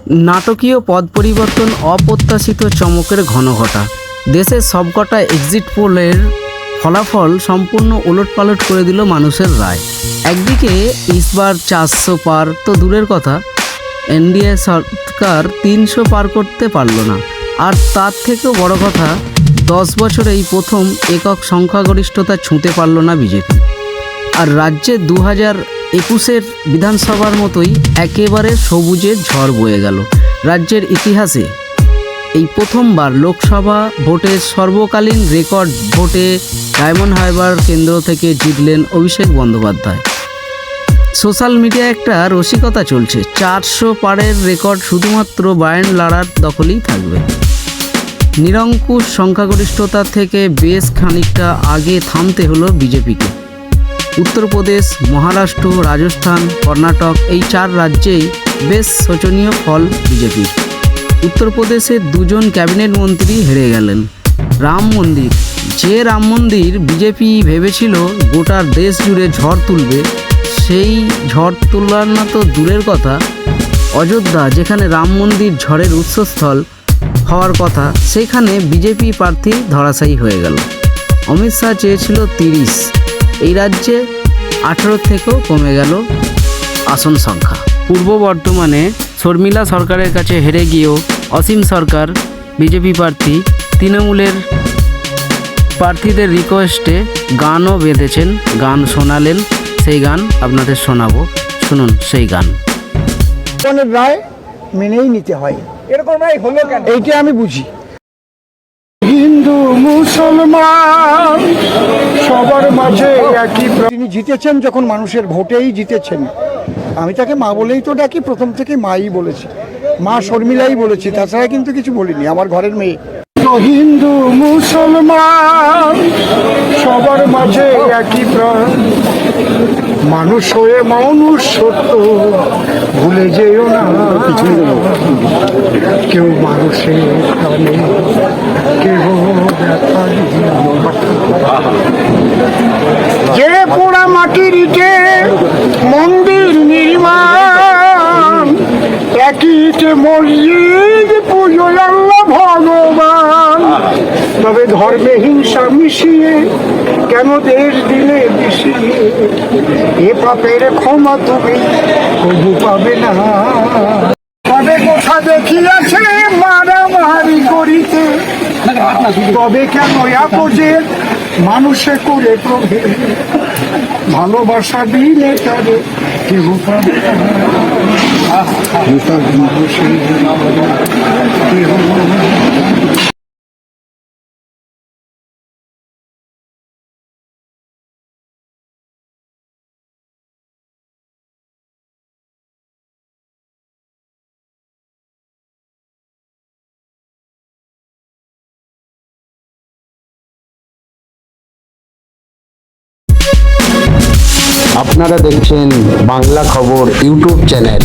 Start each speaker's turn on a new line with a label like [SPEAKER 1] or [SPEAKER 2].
[SPEAKER 1] নাটকীয় পদ পরিবর্তন, অপ্রত্যাশিত চমকের ঘনঘটা। দেশের সবকটা এক্সিট পোলের ফলাফল সম্পূর্ণ ওলটপালট করে দিল মানুষের রায়। একদিকে ইসবার 400 পার তো দূরের কথা, এনডিএ সরকার 300 পার করতে পারল না। আর তার থেকেও বড় কথা, 10 বছরেই প্রথম একক সংখ্যাগরিষ্ঠতা ছুঁতে পারল না বিজেপি। আর রাজ্যে 2021-এর বিধানসভার মতোই একেবারে সবুজের ঝড় বয়ে গেল। রাজ্যের ইতিহাসে এই প্রথমবার লোকসভা ভোটে সর্বকালীন রেকর্ড ভোটে ডায়মন্ড হারবার কেন্দ্র থেকে জিতলেন অভিষেক বন্দ্যোপাধ্যায়। সোশ্যাল মিডিয়ায় একটা রসিকতা চলছে, 400 পারের রেকর্ড শুধুমাত্র বায়ান লাড়ার দখলেই থাকবে। নিরঙ্কুশ সংখ্যাগরিষ্ঠতা থেকে বেশ খানিকটা আগে থামতে হলো বিজেপিকে। উত্তরপ্রদেশ, মহারাষ্ট্র, রাজস্থান, কর্ণাটক এই 4 রাজ্যেই বেশ শোচনীয় ফল বিজেপির। উত্তরপ্রদেশের 2জন ক্যাবিনেট মন্ত্রী হেরে গেলেন। রাম মন্দির, যে রাম মন্দির বিজেপি ভেবেছিল গোটা দেশ জুড়ে ঝড় তুলবে, সেই ঝড় তোলার না তো দূরের কথা, অযোধ্যা যেখানে রাম মন্দির ঝড়ের উৎসস্থল হওয়ার কথা, সেখানে বিজেপি প্রার্থী ধরাশায়ী হয়ে গেল। অমিত শাহ চেয়েছিল 30, এই রাজ্যে 18 থেকেও কমে গেল আসন সংখ্যা। পূর্ব বর্ধমানে শর্মিলা সরকারের কাছে হেরে গিয়েও অসীম সরকার বিজেপি প্রার্থী তৃণমূলের প্রার্থীদের রিকোয়েস্টে গানও বেঁধেছেন, গান শোনালেন। সেই গান আপনাদের শোনাবো, শুনুন সেই গান।
[SPEAKER 2] রায় মেনেই নিতে হয়, এরকম রায় হলো কেন এইটা আমি বুঝি। হিন্দু মুসলমান সবার মাঝে একই, তিনি জিতেছেন যখন মানুষের ভোটেই জিতেছেন। আমি তাকে মা বলেই তো ডাকি, প্রথম থেকে মাই বলেছি, মা শর্মিলাই বলেছি, তাছাড়া কিন্তু কিছু বলিনি, আমার ঘরের মেয়ে। হিন্দু মুসলমান সবার মাঝে একই প্রাণ, মানুষ হয়ে মানুষ সত্য ভুলে যেও না, কেউ মানুষের প্রাণে কেউ ব্যথা যে পোড়া মাটির ইটে মন্দির নির্মাণ, একই ইটে মসজিদ পুজো আল্লাহ ভগবান। তবে ধর্মে হিংসা মিশিয়ে কেন দেশ দিলে মিশিয়ে, এ পাপের ক্ষমা তুমি কবু পাবে না। তবে কোথা দেখিয়াছে মারামারি করিতে, তবে কেন আপোষের মানুষে করে প্রভে, ভালোবাসা দিলে তবে কেউ পাবে না।
[SPEAKER 3] আপনারা দেখছেন বাংলা খবর ইউটিউব চ্যানেল।